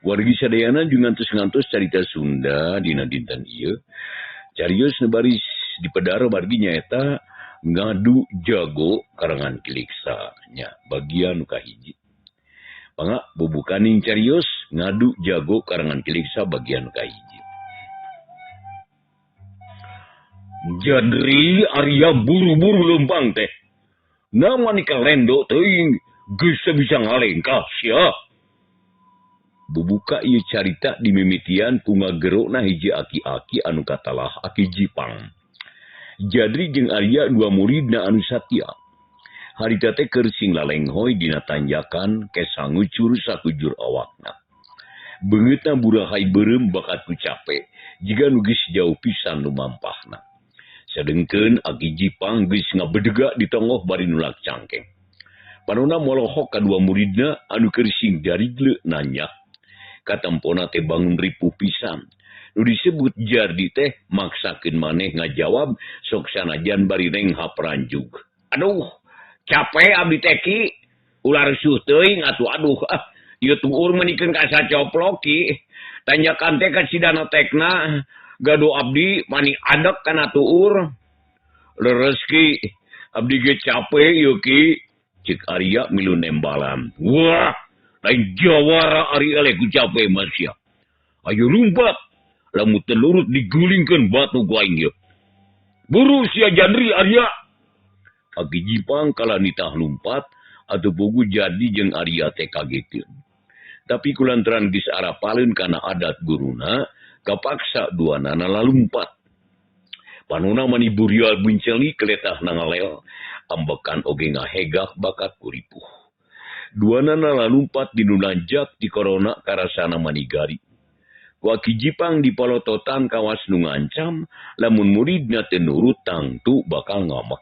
Wargi sadayana juga ngantos carita Sunda dina dinten ieu. Carios nebaris di pedara wargi nyaeta ngadu jago karangan Kiliksa nya bagian kahiji. Pangga bubukaning carios ngadu jago karangan Kiliksa bagian kahiji. Jadri Arya buru-buru lempang teh. Nama nikah lendo teuing geus bisa ngalengkah sia. Bubuka ieu carita di mimitian ku ngagerona hiji aki-aki anu katalah aki Jipang. Jadri jeung Arya dua muridna anu satia. Harita teh keur sing lalenghoy dina tanjakan kesa ngucur sakujur awakna. Beungeutna burahay beureum bakat ku capek jiga nu geus jauh pisan lumampahna. Sadengkeun aki Jipang geus ngabedega di tongoh bari nulak cangkeng. Panonna molohok kadua muridna anu keur sing darigle nanya. Katempona teh bangun ripuh pisan. Nu disebut Jardi teh maksakeun maneh ngajawab sok sanajan bari rengha peranjug. Aduh, capek abdi teh ki. Ular suh teuing atuh aduh. Ieu tuur menikeun ka sacoplok ki. Tanjakan teh ka sidana tekna. Gado abdi mani adek kana tuur. Leres ki. Abdi ge capek ieu ki. Cek Arya milu nembalan. Wah, lain jawara Ari eleh ku capek masya. Ayo lumpat. Lamu telurut digulingkeun batu ku aing ieu. Buru sia Jadri Arya. Aki Jipang kala nitah lumpat atuh bogu Jadi jeung Arya teh kagetkeun. Tapi kulantaran geus arapaleun kana adat guruna, kapaksa duanana lalumpat. Panonna mani burial bunceli keletahna ngalel, ambekan oge ngahegak bakat kuripuh. Duanana lalumpat di nunanjak di korona karasana manigari. Ku Aki Jipang dipalototan kawas nu ngancam, lamun muridna teu nurut tangtu bakal ngamak.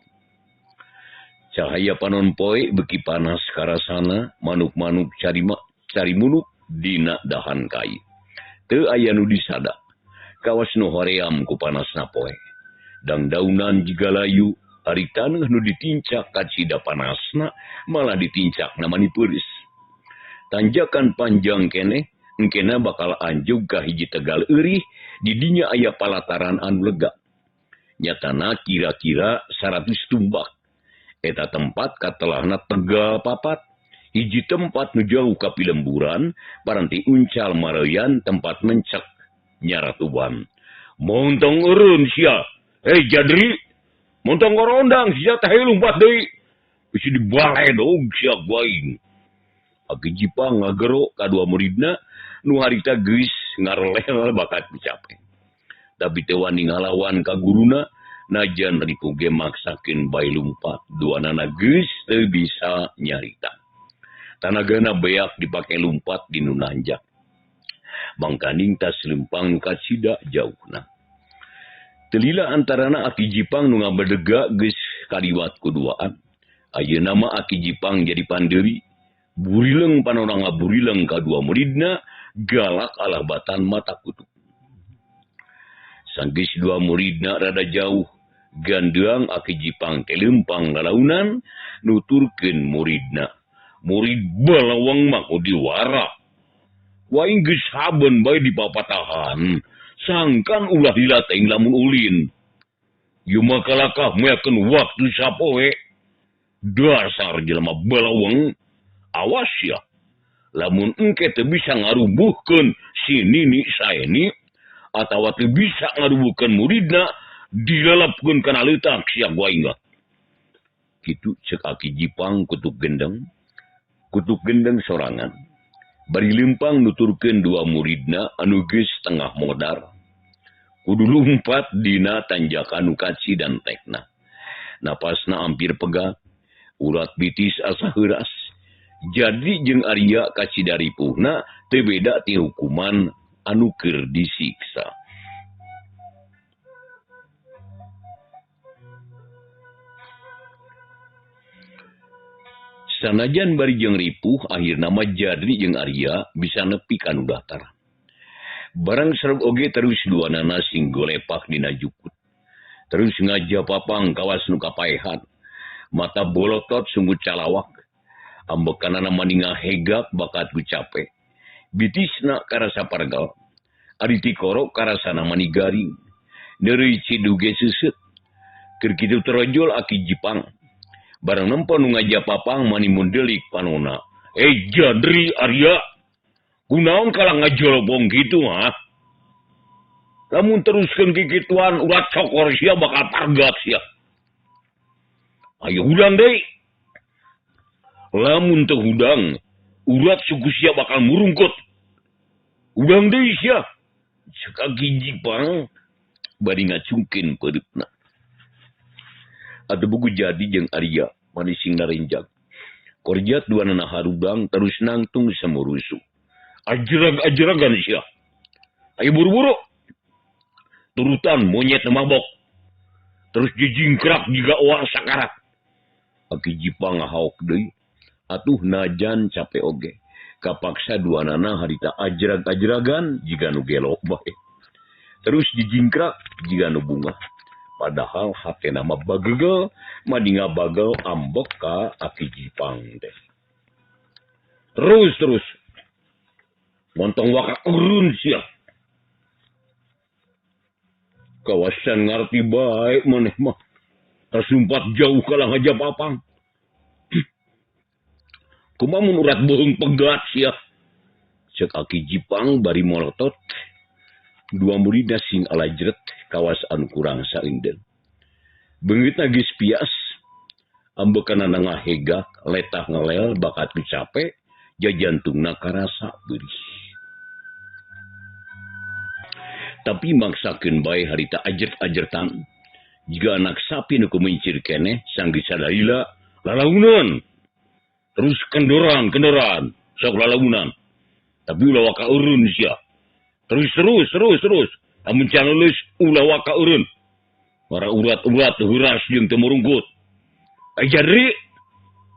Cahaya panon poe beki panas karasana, manuk-manuk cari munuk dina dahan kai. Teu aya nu disada, kawas nu hoream ku panasna poe. Dang daunan jiga layu, ari taneuh nu ditincak kacida panasna, malah ditincak namani peureus. Tanjakan panjang keneh, engkena bakal anjug ka hiji tegal eurih, di dinya aya palataran anu lega. Nyatana kira-kira 100 tumbak. Eta tempat katelahna tegal papat. Hiji tempat nu jauh ka pilemburan, paranti uncal mareyan tempat mencek nyaratuban. Montong eureun sia. Hei Jadri, montong ngorondang sia teh lumpat deui. Bisi dibaledog sia guaing. Aki Jipang ngagero kadua muridna nu harita geus ngarelel bakat capek. Tapi teu wani ngalawan ka guruna, najan ripuh ge maksakeun bae lumpat. Duanana geus teu bisa nyarita. Tanagana beak dipake lumpat di nunanjak. Bangkaning tas lempang nu kacida jauhna. Telila antarana Aki Jipang nu ngabedega geus kaliwat kuduaan. Ayeuna mah Aki Jipang jadi pandeuri. Burileng panonna ngaburileng kadua muridna, galak alabatan mata kutuk. Sanggeus dua muridna rada jauh, gandeang Aki Jipang teh lempang lalaunan, nuturkeun muridna. Murid balawang mah ku diwara. Waing geus saben bae dipapatahan, sangkan ulah dilateng lamun ulin. Ieu mah kalakah meakeun waktu sapoe. Dasar jelema balawang, awas ya. Lamun engke teu bisa ngarubuhkeun si nini saeni, atawa teu bisa ngarubuhkeun muridna, dilalapkeun kana leutak sia guaing. Kitu ceuk Aki Jipang kutuk gendeng. Kutuk gendeng sorangan. Bari lempang nuturkeun dua muridna anu geus tengah modar. Kudu lumpat dina tanjakan nu kaci dan tekna. Napasna ampir pegak, urat bitis asa heuras. Jadi jeung Arya kacida ripuhna teu beda ti hukuman anu keur disiksa. Sanajan bari jeung ripuh, akhirna mah Jadri jeung Arya bisa nepi ka nu datar. Barang sareng oge terus duanana sing golepak dina jukut. Terus ngajapapang kawas nu kapaehan. Mata bolotot sungguh calawak. Ambekanana mani ngahegak bakat ku capek. Bitisna karasa pargal. Ari tikoro karasana manigaring. Dari ciduge susut. Keur kitu terojol aki Jipang. Barang nempo nu ngajapapang mani mundelik panona. Jadri Arya. Kunaon kalah ngajolbong gitu ha? Lamun teruskeun kikituan urat cokor sia bakal targat sia. Ayo hudang deui. Lamun teu hudang, urat suku sia bakal murungkut. Hudang deui sia. Ceuk Aki Jipang bari ngacungkeun peudutna. Atuh buku jadi jeung Arya manising narenjag. Korjat duanana harudang terus nangtung samurusu. Ajrag-ajragan sia. Ayo buru-buru. Turutan monyet mabok. Terus dijingkrak jiga oang sakarat. Aki Jipang ngahaok deui. Atuh najan capek oge. Kapaksa duanana harita ajrag-ajragan jiga nu gelo bae. Terus dijingkrak jiga nu bunga. Padahal hatena mah bagegel, madinga bagel ambek ka Aki Jipang teh. Terus. Montong waka urun sia. Kawasan ngarti baik maneh mah. Tersumpat jauh kalah ngajapapang. Kumaha mun urat beung pegat sia. Ceuk Aki Jipang bari molotot. Dua muridna sing alajret kawas anu kurang saingdeun. Beungitna geus pias. Ambekanana ngahegak, letah ngelel bakat capek, jajantungna karasa beurih. Tapi maksakeun bae harita ajet-ajetan. Jika anak sapi nu kumincir keneh sanggeus sadalila lalaunan. Terus kendoran, sok lalaunan. Tapi ulah waka urun sia. Terus. Amun can leuleus ulah waka urun. Mara urat-urat heuras jeung teu murungkut. Jadri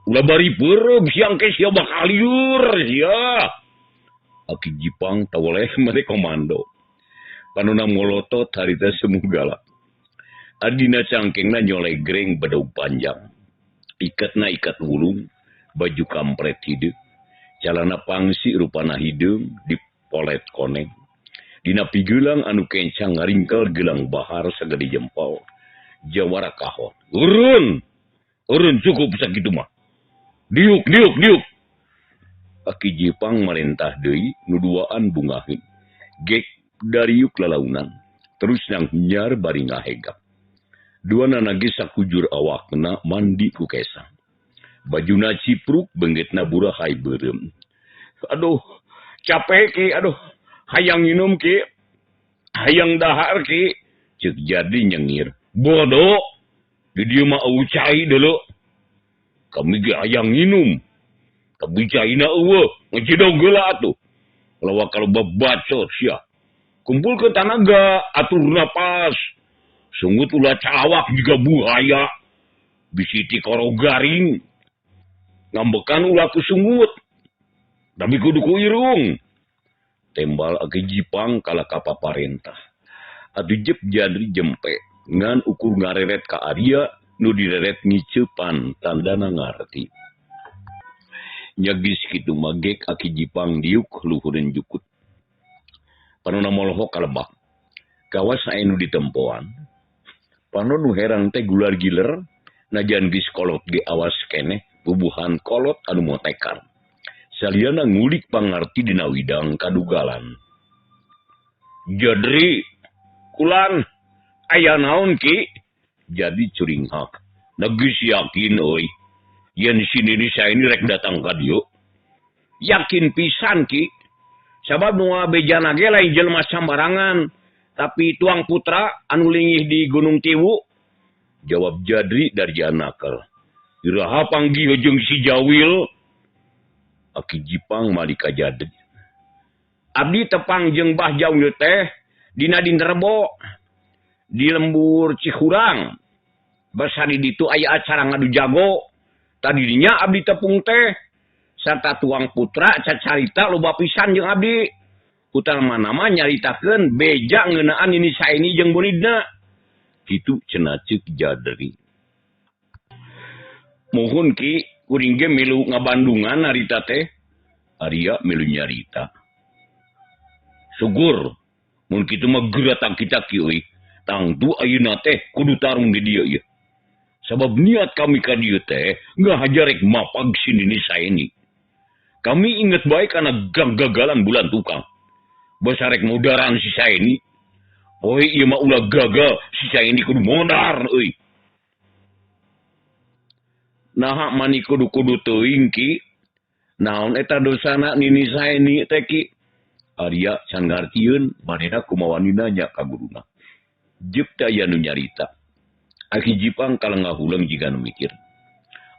ulah bari peureuh siang ke sia bakal liur sia. Aki Jipang tawoleh mere komando. Panona molotot harita semugala. Adina cangkengna nyoleh greng badau panjang. Ikatna ikat wulung, baju kampret hideung. Calana pangsi rupana hideung dipolet koneng. Dina pigeulang anu kencang ngaringkel gelang bahar sagede jempol. Jawara kahon. Urun cukup sakitu mah. Diuk. Aki Jipang marentah deui nuduaan bungaheun. Gek dariuk lalaunan. Terus nang nyar bari ngahegap. Duanana ge sakujur awakna mandi ku kesang. Bajuna cipruk beungeutna burahay beureum. Aduh, capek ki, aduh. Hayang minum ki. Hayang dahar ki. Ceuk jadi nyengir. Bodoh. Di dieu mah eueuh cai deuleu. Kami ge hayang minum. Tapi caina eueuh. Ngecidog geula atuh. Lawak kalau babacot sia. Kumpul ke tanaga, atur napas. Sungut ulah calawak juga buhaya. Bisiti koro garing. Ngambekan ulah ku sungut. Tapi kudu ku irung. Tembal Aki Jipang kala ka paparentah. Adu jep jadri jempe. Ngan ukur ngareret ka Arya. Nu direret ngiceupan tandana ngarti. Nyagis kitu magek Aki Jipang diuk luhureun jukut. Panona molohok kalebak. Kawas anu ditempoan. Pano nu herang teh gular giler. Najan geus kolot ge awas keneh. Bubuhan kolot anu motekar. Saliana ngulik pangarti dina widang kadugalan. Jadri. Kulan. Aya naon ki? Jadi curing hak. Geus yakin euy. Yen si Nini saya ini rek datang ka dieu. Yakin pisan ki. Sabab nu ngabejana ge lain jelema sambarangan. Tapi tuang putra anu lingih di Gunung Tiwu. Jawab Jadri dari Janakel. Iraha panggih jeung si Jawil. Aki Jipang malika Jadri. Abdi tepang jeung Bah Jawil teh. Dina Dinderbo. Di lembur Cihurang. Basari ditu aya acara ngadu jago. Tadinya abdi tepung teh. Sarta tuang putra cacarita loba pisan jeung abdi. Utal mana-mana nyaritakeun beja ngeunaan ini saini jeung muridna. Kitu cenah ceuk Jadri. Mohon ki kuring ge milu ngabandungan harita teh. Arya milu nyarita. Syukur. Mun kitu mah geratang kita kieu. Tangtu ayeuna teh kudu tarung di dieu ieu. Sabab niat kami ka dieu teh ngahajarek mapag sini saya ini. Kami inget baik karena gagalan bulan tukang. Basarek modaran si saya ini. Poe ieu mah ulah gagal si saya ini kudu modar euy. Nah mani kudu teuing ki. Naon eta dosana nini saya ini teh ki. Arya can ngartieun manehna kumaha nanya ka guruna. Jeuk teh aya nu nyarita. Aki Jipang kalengah huleung jiga nu mikir.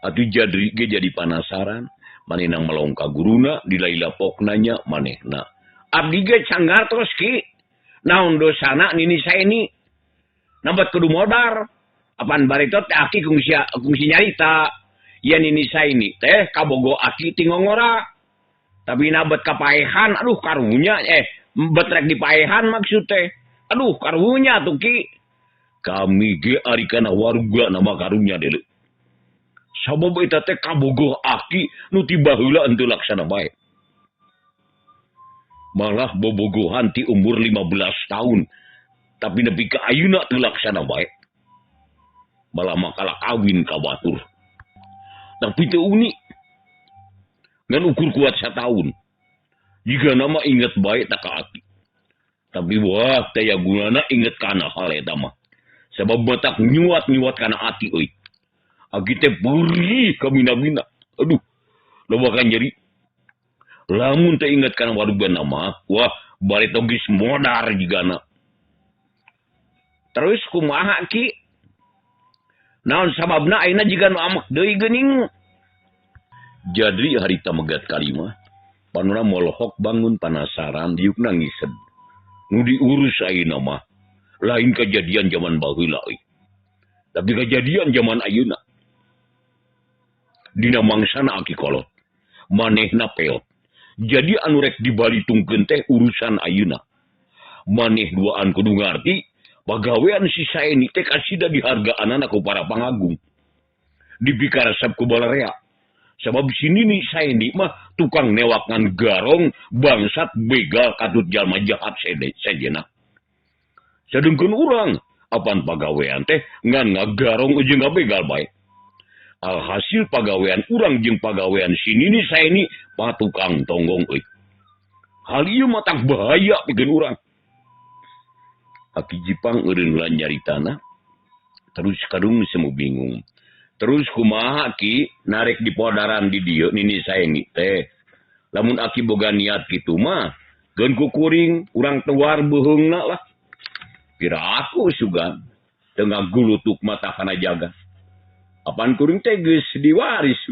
Atuh Jadri ge jadi panasaran, manehna melong ka guruna dilailapok nanya manehna. Abdi ge can ngartos ki. Naon dosana nini saya ini? Nambat kudu modar. Apaan baretot teh aki kungsi nyarita. Ya nini saya ini teh kabogo aki tingongora. Tapi nabat kapaehan, aduh karunya, betrek di paehan maksud teh. Aduh karunya tuh ki. Kami ge ari kana waruga nama karunya dele. Sabab eta teh kabogoh aki nu ti baheula henteu laksana bae. Malah bobogohan ti umur 15 tahun. Tapi nepi ka ayeuna teu laksana bae. Malah makalah kawin ka batur. Tapi teu uni. Ngan ukur kuat 1 tahun. Jika nama inget baik tak ka aki. Tapi wah teh gunana inget kana hal eta mah. Sebab batak nyuat kana ati euy. Aki teh perih ka bina-bina. Aduh, loba kan jadi. Lamun teh inget kana warugana mah, wah bari togis modar jigana. Terus kumaha ki? Naon sababna ayeuna jiga nu amek deui geuning. Jadri harita megat kalimah. Panuna molohok bangun penasaran diuk nangised. Nu diurus ayeuna mah. Lain kejadian zaman baheula euy. Tapi kejadian zaman ayeuna. Dina mangsana aki kolot. Manehna peot. Jadi anu rek dibalitungkeun teh urusan ayeuna. Maneh duaan kudu ngarti pagawean si saeni teh kasida dihargaanana ku para pangagung. Dipikaresep ku balarea. Sebab sini nih saya ini mah tukang newakan garong bangsat begal katut jalma jahat sejena. Sedengkeun urang apaan pagawean teh ngan ngagarong jeung ngabegal bae. Alhasil pagawean urang jeung pagawean sini nih saya ini patukang tonggong euy. Hal ieu mah tak bahaya pikeun urang. Aki Jipang eureun ulah nyaritana terus kadung semu bingung. Terus kumaha ki narik di podaran di dieu nini saengi teh. Lamun aki boga niat kitu mah geun kukuring urang tuar beuheungna lah. Pira aku sugan teu ngagulutuk mata kana jaga. Apaan kuring teh geus diwaris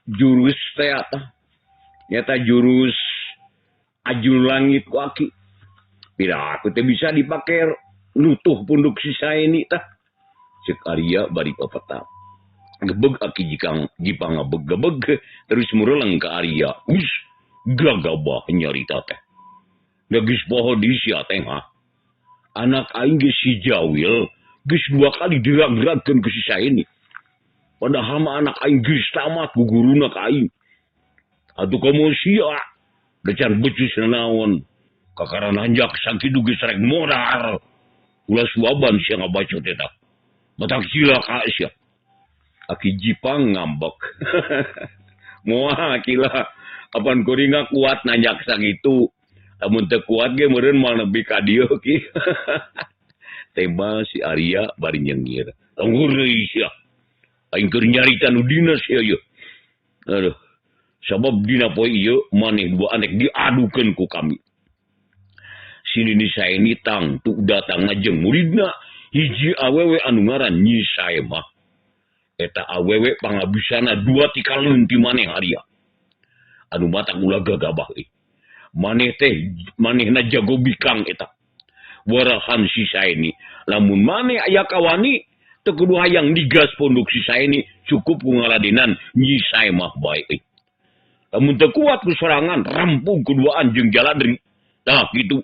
jurus teh eta. Nyata jurus ajul langit ku aki. Pira aku teh bisa dipake nutuh punduk si saeni tah. Cek Arya bari papetap. Gebeg aki Jipang gebeg terus mureleng ke Arya. Us gagabah nyarita teh. Geus poho di sia teh mah. Anak aing geus si Jawil geus 2 kali dirag-ragkeun ku si saeni. Padahal mah anak aing geus tamat ku guruna ka aing. Atuh komo sia decan becus naon. Kakaran hanjak sakitu geus rek modar. Ulah suaban sia ngabacot eta. Batak cilaka sia. Aki Jipang ngambek. Moal kila apaan kuringa kuat nanjak sakitu. Lamun teu kuat ge meureun moal nepi ka dieu ki. Tema si Arya bari nyengir. Tunggu deui sia. Aing keur nyarita nu dina sia ieu. Aduh. Sabab dina poe ieu maneh 2 anek diadukeun ku kami. Sini ni saeni tang tu datang jeung muridna. Hiji awewe anu ngaran Nyi Sae mah. Eta awewe pangabisana 2 ti kaleun ti maneh Arya. Anu matak ulah gagabah euy. Manehna jago bikang eta. Warahan si Saeni. Lamun maneh aya kawani teu kudu hayang digas pondok si Saeni cukup ku ngaladenan Nyi Sae mah bae euy. Lamun teu kuat ku sorangan rampung kuduaan jeung Jaladri. Tah kitu.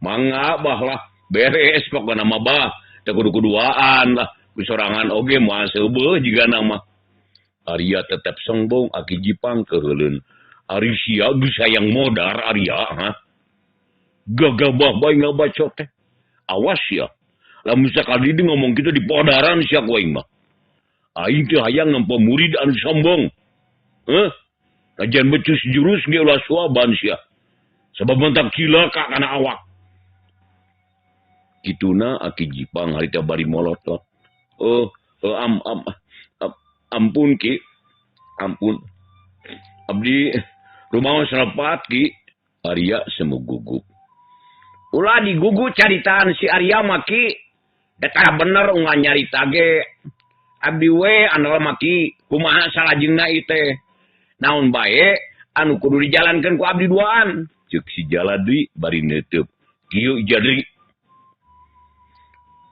Mangga bahlah beres pokokna mah bah teu kudu-kuduaan lah kusorangan oge moal seubeuh jiga nama. Arya tetep sombong aki Jipang keuleun. Ari sia geus hayang modar Arya, ha? Gagabah bae ngabacot teh. Awas ya. Lamun sakali dia ngomong kita di podaran sia ku aing mah. Aing teh hayang nampa murid anu sombong. Heh? Kajian becus jurus ge ulah suaban sia. Sabab mentak cilaka kana awak. Kituna Aki Jipang harita bari molotot. Ampun Ki. Ampun. Abdi rumaos rapat Ki. Arya semu gugup. Ulah digugu caritaan si Arya maki. Dekara bener unga nyarita ge. Abdi we anu maki kumaha salajengna ieu teh. Naon bae anu kudu dijalankeun ku abdi duaan. Ceuk si Jaladi bari neuteub. Kieu Jadri.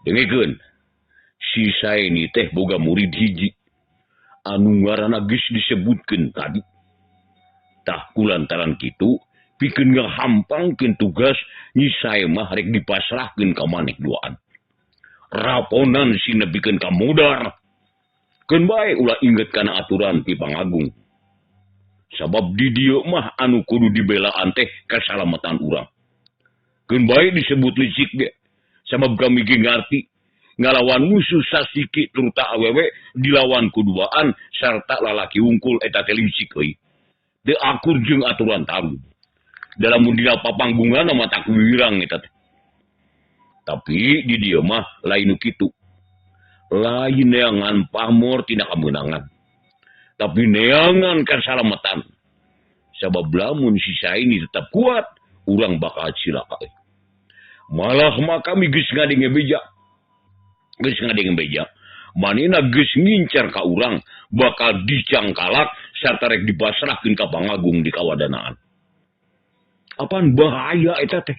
Dengikeun. Si Saeni teh boga murid hiji. Anu ngaranna geus disebutkeun tadi. Tah kulantaran kitu pikeun ngahampangkeun tugas nyi sae mah rek dipasrahkeun ka maneh duaan. Raponan si nepikeun ka modar. Keun bae ulah inget kana aturan ti Pangagung. Sabab di dieu mah anu kudu dibelaan teh kasalamatan urang. Keun bae disebut licik ge. Sabab kami ge ngarti ngalawan musuh sasiki turta awewe dilawan kuduaan sarta lalaki unggul eta teh licik euy. Teu akur jeung aturan tarung. Dalam dina papanggungan mah tak wirang eta teh. Tapi di dieu mah lain kitu. Lain neangan pamor tina kemenangan. Tapi neangan kasalamatan. Sabab lamun si Saeni tetap kuat, urang bakal cilaka. Malah mah kami geus ngadenge beja. Geus ngadenge beja. Manehna geus ngincar ka urang bakal dicangkalak sarta rek dipasrahkeun ka Pangagung di kawadanaan. Apaan bahaya eta teh?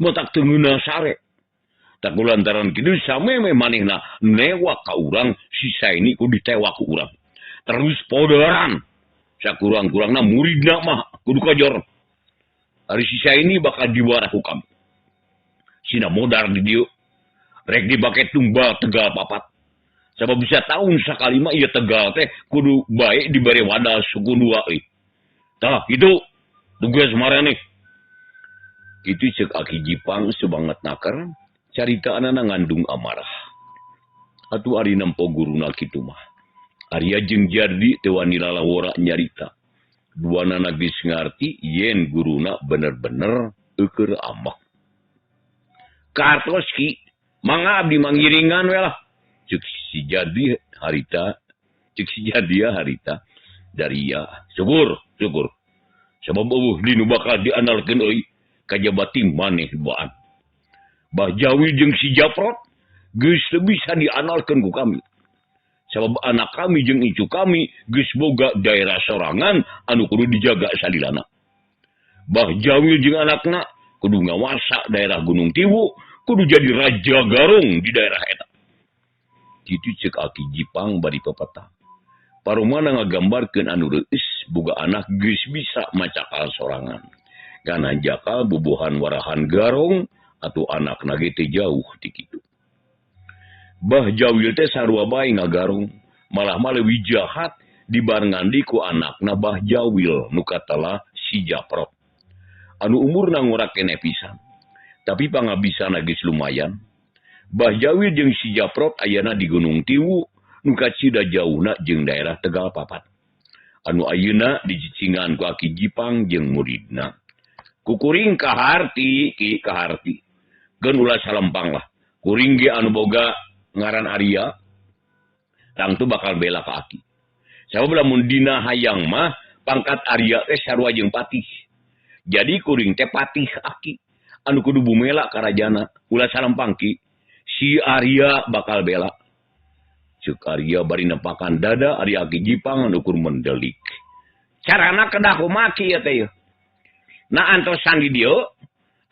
Matak teu ngeunah sare. Tak kulantaran kitu sameme manehna newak ka urang si Saeni kudu ditewak ku urang. Terus podaran. Sakurang-kurangna muridna mah kudu kajor. Ari si Saeni bakal diwarah ku kami. Sina modar di dieu. Rek dibake tumbal tegal papat. Sabab bisa tahun sakali mah ieu tegal teh kudu bae dibere wadah suku dua euy. Tah kitu tugas marane. Kitu ceuk Aki Jipang sebanget nakar. Carita anana ngandung amarah. Atuh ari nempo guruna kitu mah. Arya jeung Jardi teu wani lalawora nyarita. Duanana geus ngarti yen guruna bener-bener eukeur amak. Kartos Ki, mangga abdi mangiringan we lah. Ceuk si Jardi harita, ceuk si Jardia harita dari ya. Syukur. Sabab dinu bakal dianalkeun euy kajaba tim maneh duaan. Bah Jawi jeung si Japrot geus teu bisa dianalkeun ku kami. Sabab anak kami jeung icu kami geus boga daerah sorangan anu kudu dijaga salilana. Bah Jawi jeung anakna kudu ngawasa daerah Gunung Tiwu, kudu jadi raja garung di daerah eta. Kitu ceuk Aki Jipang bari pepetah. Paromana ngagambarkeun anu reueus boga anak geus bisa macakal sorangan. Kana jakal bubuhan warahan garong atau anak nage teh jauh ti kitu. Bah Jawil teh sarua bae ngagarong, malah leuwih jahat dibarengan di ku anakna Bah Jawil nu katalah si Japrot. Anu umurna ngora keneh pisan. Tapi pangabisana geus lumayan. Bah Jawil jeung si Japrot ayana di Gunung Tiwu nu kacida jauhna jeung daerah Tegal Papat. Anu ayeuna dicicingan ku Aki Jipang jeung muridna. Kukuring kaharti, Ki kaharti. Geun ulah salempang lah. Kuring ge anu boga ngaran Arya, tang tu bakal bela ka Aki. Sabab lamun dina hayang mah pangkat Arya teh sarua jeung patih. Jadi kuring teh patih Aki. Anu kudu bumela karajana. Ulah salempang Ki. Si Arya bakal bela. Ceuk Arya bari nepakan dada ari Aki Jipang anu kur mendelik. Carana kedah kumaha Ki ya teh. Na antosan di dieu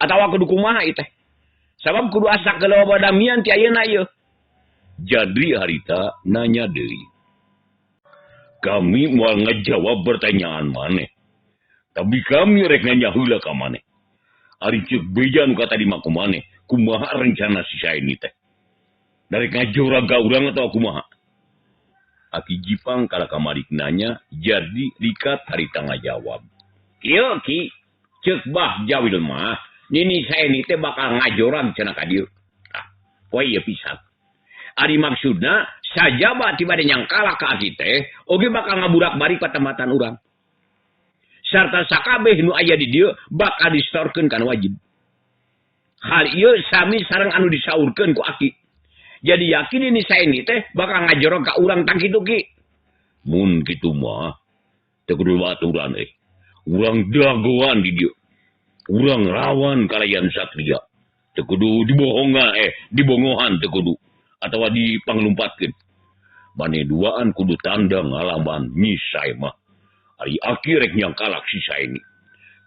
atawa kudu kumaha ieu teh. Sabab kudu asa kalau badamian ti ayeuna ieu. Jadri harita nanya deui. Kami moal ngejawab pertanyaan maneh. Tapi kami rek nanya heula ka maneh. Ari ceuk beja nu kata di maku maneh, kumaha rencana si Saeni teh? Dari ngajora ga urang atawa kumaha? Aki Jipang kala kamarik nanya, jadi rikat hari tengah jawab. Kieu ki, cek bah jawil mah, nini saya ini teh bakal ngajoran cenah ka dieu. Poe ieu pisan. Ari maksudna sajaba tiba yang kalah ka aki teh, oge bakal ngaburak-bari patematan urang. Sarta sakabeh nu aya di dieu bakal distorkeun kana wajib. Hal ieu sami sareng anu disaurkeun ku aki. Jadi yakin ini saya ini teh bakal ngajorok ka urang tang kitu ki. Mun kitu mah teu kudu baturan Urang dagoan di dieu. Urang rawan kalayan satria. Teu kudu dibongohan teu kudu atawa dipanglumpatkeun. Mane duaan kudu tandang ngalaman nyisai mah. Ari aki rek nyangkalak si saini.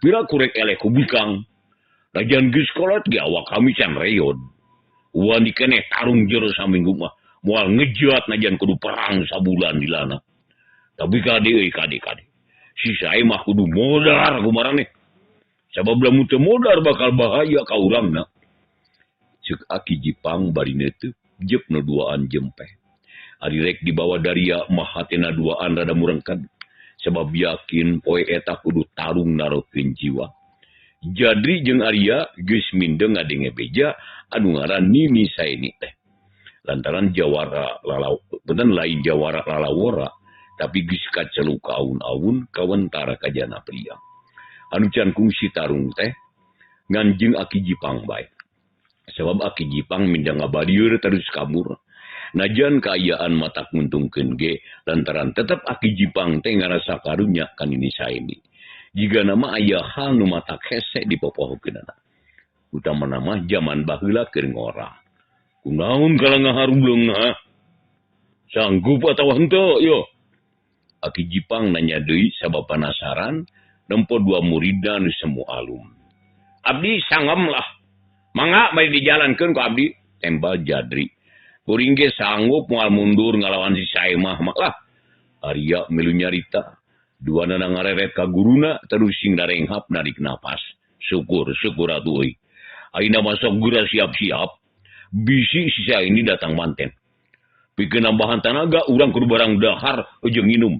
Pira kurek eleh ku bikang. Lajan geus kolot ge awak kami can reyon. Wani keneh tarung jero saminggu mah. Moal ngejat najan kudu perang sabulan di lana. Tapi kade. Si sae mah kudu modar kumaraneh. Sabab lamun teu modar bakal bahaya ka urangna. Ceuk aki Jipang barine teu jepna duaan jempeh. Ari rek dibawa daria mah hatena duaan rada murengked. Sebab yakin poe eta kudu tarung narokeun jiwa. Jadi jeung Arya geus mindeng ngadenge beja anu ngaran Nini Saini teh. Lantaran jawara lain jawara lalawora tapi geus kaceluk ka aun-aun kawentara kajana pria. Anu can kungsi tarung teh ngan jeung aki Jipang bae. Sebab aki Jipang mindeng ngabadieur terus kabur. Najan kaayaan matak nguntungkeun ge lantaran tetep aki Jipang teh ngarasa karunya ka Nini Saini. Jika nama aya hal nu matak hese dipopohokeunana. Utama nama zaman baheula keur ngora. Kunaon kala ngaharubleungna? Sanggup atawa henteu yo? Aki Jipang nanya deui sabab penasaran nempo dua muridna nu semu alum. Abdi sanggem lah. Mangga bari dijalankeun ku abdi, tembal Jadri. Kuring ge sanggup moal mundur ngalawan si sae mah lah. Arya milu nyarita. Dua nana ngareret ka guruna terus sing darenghap narik napas. Syukur atuh euy. Ayeuna masuk gura siap-siap. Bisi sisa ini datang manten. Pikeun nambahan tenaga urang kudu barang dahar jeung nginum.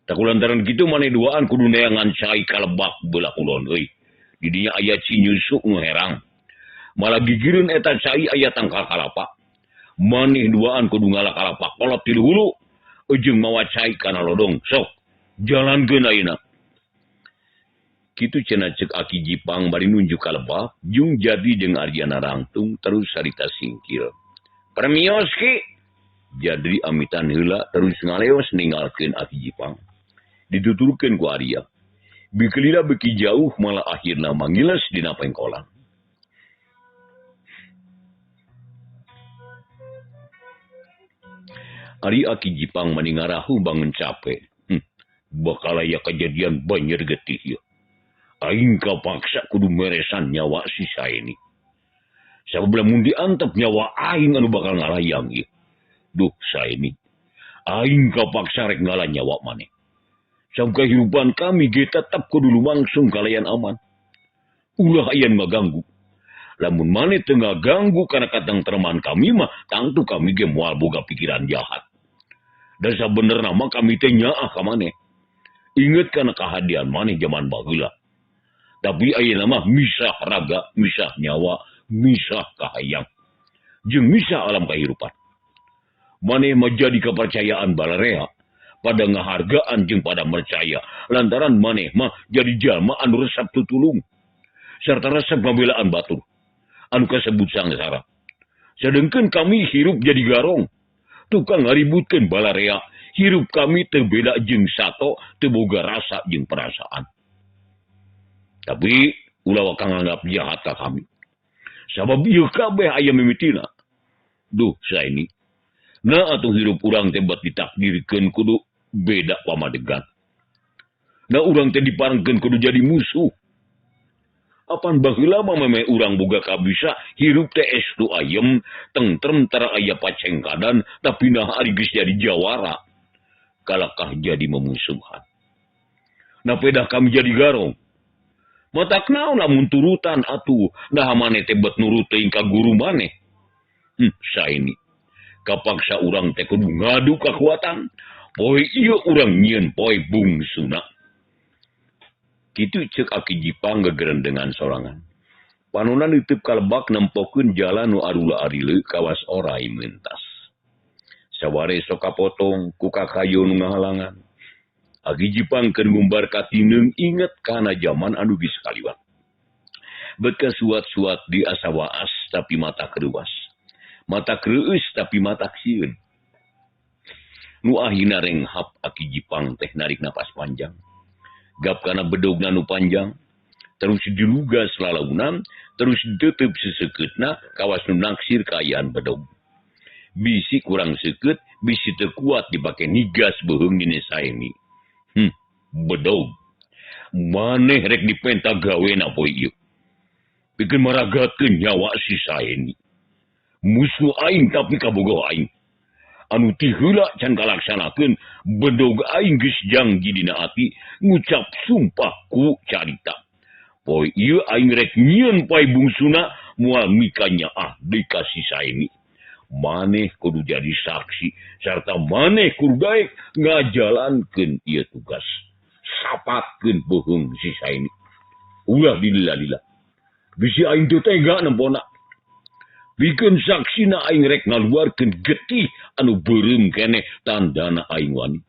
Tak kulantaran kitu maneh duaan kudu neangan cai kalebak beula kulon euy. Di dinya aya cinyusuk nu herang. Malah gigireun eta cai aya tangkal kalapa. Maneh duaan kudu ngalah kalapa kolot ti hulu jeung mawa cai kana lodong. Sok jalankeun ayeuna. Kitu cenah ceuk aki Jipang bari nunjuk ka lebah, Jung Jadi jeung Aryana rangtung terus sarita singkil. Permios ki. Jadri amitan heula terus ngaleos ninggalkeun aki Jipang. Dituturkeun ku Arya. Bikelila beki jauh malah akhirna mangiles dina pengkolan. Ari aki Jipang maningarahu bangun capek. Bakal aya kejadian banjir getih ya. Aing kapaksa kudu meresan nyawa si saini. Sabab lamun diantep nyawa aing anu bakal ngalayang ieu. Duh saini. Aing kapaksa rek ngalah nyawa maneh. Sabab kehidupan kami ge tetep kudu lumangsung kalayan aman. Ulah ayan maganggu. Lamun maneh teu ngaganggu kana katengtreman kami mah tangtu kami ge moal boga pikiran jahat. Dan sabenerna mah kami teh nyaah ka maneh. Inget kana kahadian maneh zaman baheula. Tapi ayeuna mah misah raga, misah nyawa, misah kahayang. Jeung misah alam kahirupan. Maneh mah jadi kepercayaan balarea pada ngahargaan jeung pada percaya. Lantaran maneh mah jadi jalma anu resep tutulung. Sarta resep ngabelaan batur. Anu kasebut sangsara. Sedengkeun kami hirup jadi garong. Tukang ngaributkeun balarea. Hirup kami teu beda jeung sato, teu boga rasa jeung perasaan. Tapi ulah wakang anggap jahat ka kami. Sabab ieu kabeh aya mimitina. Duh saini. Na atuh hirup urang teh bat ditakdirkeun kudu beda pamadegan. Na urang teh diparengkeun kudu jadi musuh. Apan baheula mah meme urang boga kabisa hirup teh estu ayem, tentrem tara aya pacengkadan, tapi nah ari geus jadi jawara. Kalakah jadi memusuhan. Nah pedah kami jadi garong. Matak naon lamun turutan atuh. Nah maneh teh bet nurut teuing ka guru maneh. Saini. Kapaksa urang teh kudu ngadu kekuatan. Poe ieu urang nyieun poe bungsuna. Kitu ceuk Aki Jipang gegerendengan sorangan. Panuna neuteup kalebak nempokeun jalan nu arula-arile kawas orai mentas. Saware sok kapotong ku kakayo nu ngahalangan. Aki Jipang keur ngumbar katineung inget kana zaman anu geus kaliwat. Beka suat-suat di asa waas tapi mata kreuwas. Mata kreueus tapi mata sieun. Nu ahina renghap Aki Jipang teh narik napas panjang. Gap kana bedogna nu panjang. Terus dilugas lalaunan, terus tetep sesekeutna kawas nu naksir kaayaan bedog. Bisi kurang seukeut, bisi teu kuat dipake nigas beuheung dina saemi. Bedog. Maneh rek dipenta gawena poe ieu. Pikeun maragakeun nyawa si saemi. Musuh aing tapi kabogoh aing. Anu ti heula can kalaksanakeun bedog aing geus janggi dina ati ngucap sumpah ku carita. Poe ieu aing rek nyieun poe bungsuna moal mikanya ahdi kasih saemi. Maneh kudu jadi saksi sarta maneh kudu daek ngajalankeun ieu tugas. Sapatkeun beuheung si saemi. Ulah dilila-lila. Bisi aing teu tega nempona. Bikeun saksina aing rek ngaluarkeun getih anu beureum keneh tandana aing wani.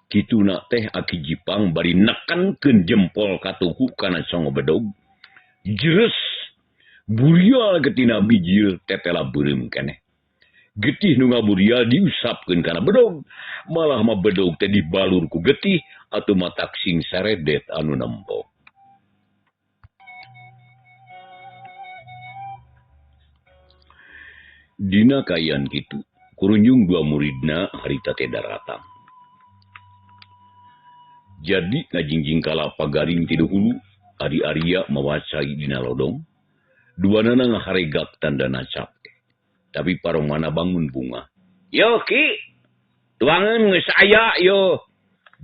Kituna teh Aki Jipang bari nekankeun jempol katuhu kana songo bedog. Jeres burial getina bijil tetela beureum keneh. Getih nu ngaburial diusapkeun kana bedog, malah mah bedog teh dibalur ku getih atuh matak sing saredet anu nempo. Dina kayan kitu, kurunjung dua muridna harita teh daratang. Jadi ngajingjing kalapa garing ti hulu, ari Arya mawacai dina lodong, duanana ngaharegak tandana capek. Tapi paromana bangun bunga. Yo Ki, tuangan geus aya yo.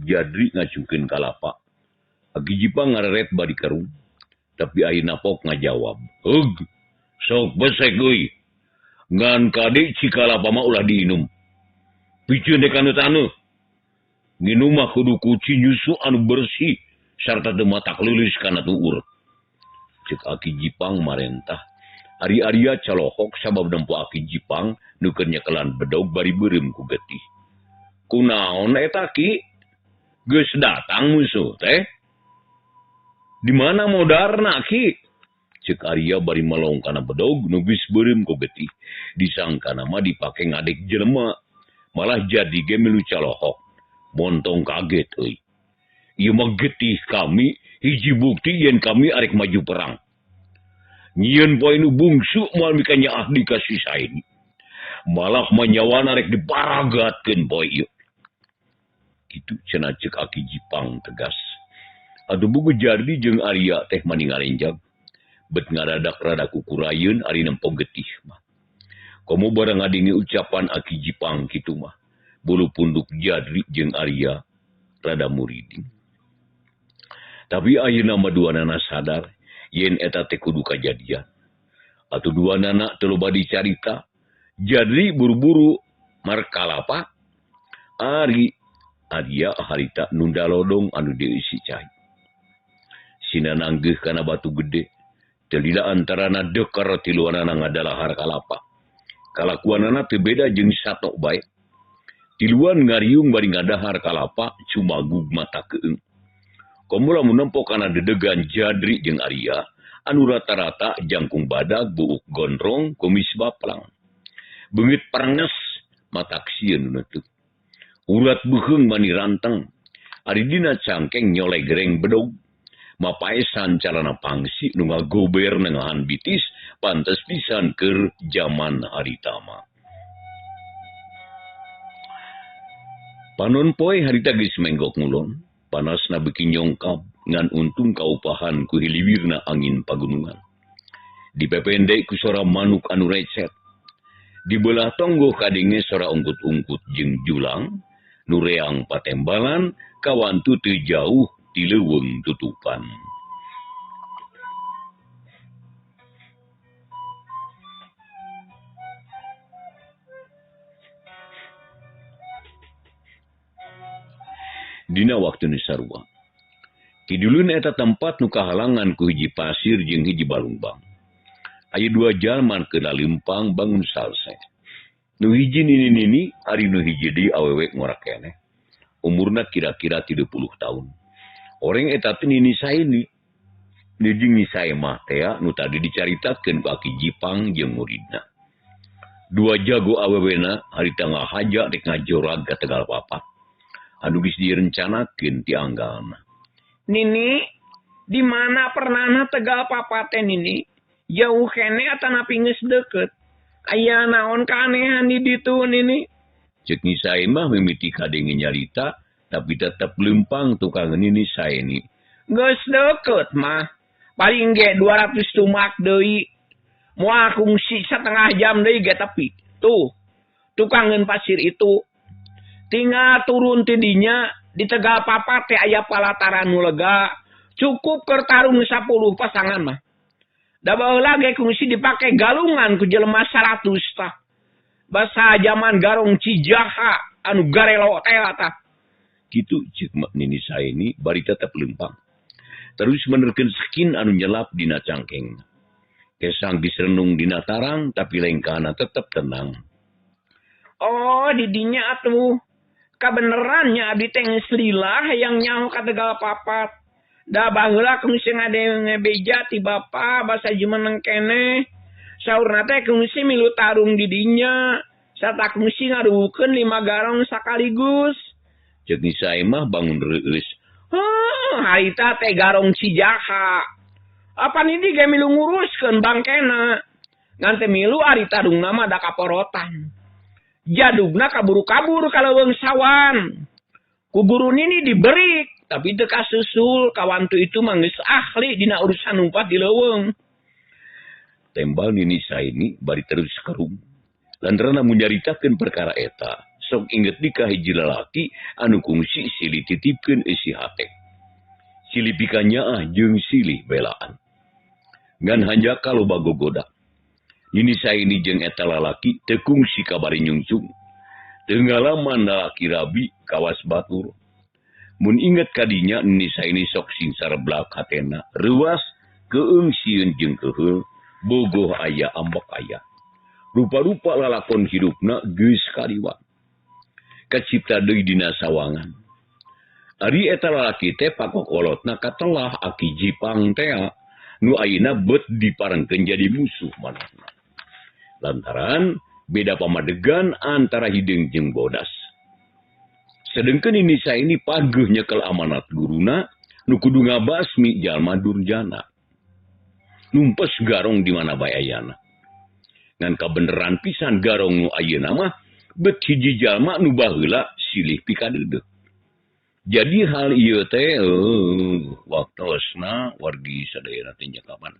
Jadri ngacungkeun kalapa. Aki Jipang ngareret badi karung, tapi ayeuna pok ngajawab. Heug, sok besek euy. Ngan kade cikalapa mah ulah diinum. Piceun dek anu taneuh. Nginum mah kudu kuci nyusu anu bersih sarta teu matak leuleus kana tuur. Ceuk Aki Jipang marentah. Ari Arya calohok sabab nempo Aki Jipang nu keur nyekelan bedog bari beureum ku getih. Kunaon eta Ki? Geus datang musuh teh? Di mana modarna Ki? Ceuk Arya bari melong kana bedog nu geus beureum ku getih. Disangkana mah dipake ngadek jelema. Malah jadi ge milu calohok. Montong kaget euy. Ieu mah getih kami hiji bukti yen kami arek maju perang. Nyieun poe nu bungsu moal mikanya ahdi kasih saeni. Malah manyawana rek diparagatkeun poe ieu. Kitu cenah ceuk Aki Jipang tegas. Atuh buku jadi jeung Arya teh maningalenjag. Bet ngadadak rada kukurayeun ari nempo getih mah. Komo barang ngadenge ucapan Aki Jipang kitu mah. Bulu punduk Jadri jeung Arya rada muriding. Tapi ayeuna mah duanana sadar yen eta teh kudu kajadian. Atuh duanana teu loba dicarita. Jadri buru-buru markalapa. Ari Arya harita nunda lodong anu dieusi cai. Sina nanggeuh kana batu gede. Teu lila antarana dekar tiluanana ngadalahar kalapa. Kalakuanana teu beda jeung sato bae. Tiluan ngariung bari ngadahar kalapa cumagug mata keung. Komula menempo kana dedegan Jadri jeung Arya anu rata-rata jangkung badag buuk gondrong kumis baplang. Beungit paranges matak sieun nutup. Urat beuheung mani ranteng. Ari dina cangkeng nyoleh gereng bedog. Mapaesan calana pangsi nu ngagober nengahan bitis pantes pisan keur zaman harita mah. Panon poe harita geus menggok ngulon, panasna beuki nyongkap ngan untung kaupahan ku hiliwirna angin pagunungan. Dipependek ku sora manuk anu recet. Di belah tonggo kadenge sora ungkut-ungkut jeung julang, nu reang patembalan kawantu teu jauh ti leuweung tutupan. dina waktu nu sarua. Kidulun eta tempat nu kahalangan ku hiji pasir jeung hiji balungbang. Aya 2 jalma keur lalimpang bangun salse. Nu hiji nini ari nu hiji deui awewe ngora keneh. Umurna kira-kira 30 tahun. Orang eta teh nini saini. Jeung ni sae mah teh nu tadi dicaritakeun ku Aki Jipang jeung muridna. 2 jago awewena harita ngahaja rek ngajorag ka Tegal Papat. Anu geus direncanakeun ti anggalna. Nini, di mana pernahna Tegal Papat teh Nini? Jauh kene atanapi geus deukeut. Aya naon kanehan di ditu Nini? Cek ni sae mah mimiti kadenge nyarita tapi tetep lempang tukang nini sae ni. Geus deukeut mah. Paling ge 200 tumak deui. Moal kungsi setengah jam deui ge tapi. Tuh, tukangeun pasir itu. Tinggal turun ti dinya di Tegal Papat teh aya palataran nu lega. Cukup keur tarung 10 pasangan mah. Da baheula ge kungsi dipake galungan ku jelema 100 tah. Basa zaman garong Cijaha anu garelo teh tah. Kitu ceuk nini sae ni bari tetep lempang. Terus menerkeun skin anu nyelap dina cangkeng. Kesang diserenung dina tarang tapi lengkana tetep tenang. Oh, di dinya atuh. Kabenerannya abdi teh geus lila hayang nyaho ka Tegal Papat. Da baheula kungsi ngabeja ti bapa basa jumeneng keneh. Saurna teh kungsi milu tarung di dinya. Sarta kungsi ngaruhukeun 5 garong sakaligus. Ceuk ni sae mah bangun reueus. Harita teh garong Cijaha. Apa nidi ge milu nguruskeun bangkena. Ngan teh milu ari tadungna mah da kaporotan. Jadugna kaburu-kabur ka leuweung sawan. Ku guru nini diberi, tapi teu kasusul kawantu itu mah geus ahli dina urusan numpat di leuweung. Tembal nini sae ni bari terus kerum. Lantaran mun nyaritakeun perkara eta, sok inget di ka hiji lalaki anu kungsi silih titipkeun isi hate. Silih pikanyaah jeung silih belaan. Ngan hanjaka loba gogoda. Nini saini jeung eta lalaki teu kungsi kabari nyungsung. Teu ngalaman lalaki rabi kawas batur. Mun inget kadinya nini saini sok sing sareblak hatena, reuas keung sieun jeung keheul, bogoh aya ambek aya. Rupa-rupa lalakon hidupna geus kaliwat. Kacipta deui dina sawangan. Ari eta lalaki teh pakokolotna katelah Aki Jipang teh nu ayeuna beut diparengkeun jadi musuh manehna. Lantaran beda pamadegan antara hideung jeung bodas. Sedengkeun ini saini pageuh nyekel amanat guruna nu kudu ngabasmi jalma durjana. Numpes garong di mana bae ayana. Ngan kabeneran pisan garong nu ayeuna mah beut hiji jalma nu baheula silih pikadeudeuh. Jadi hal ieu teh waktosna wargi sadayana teh kapan.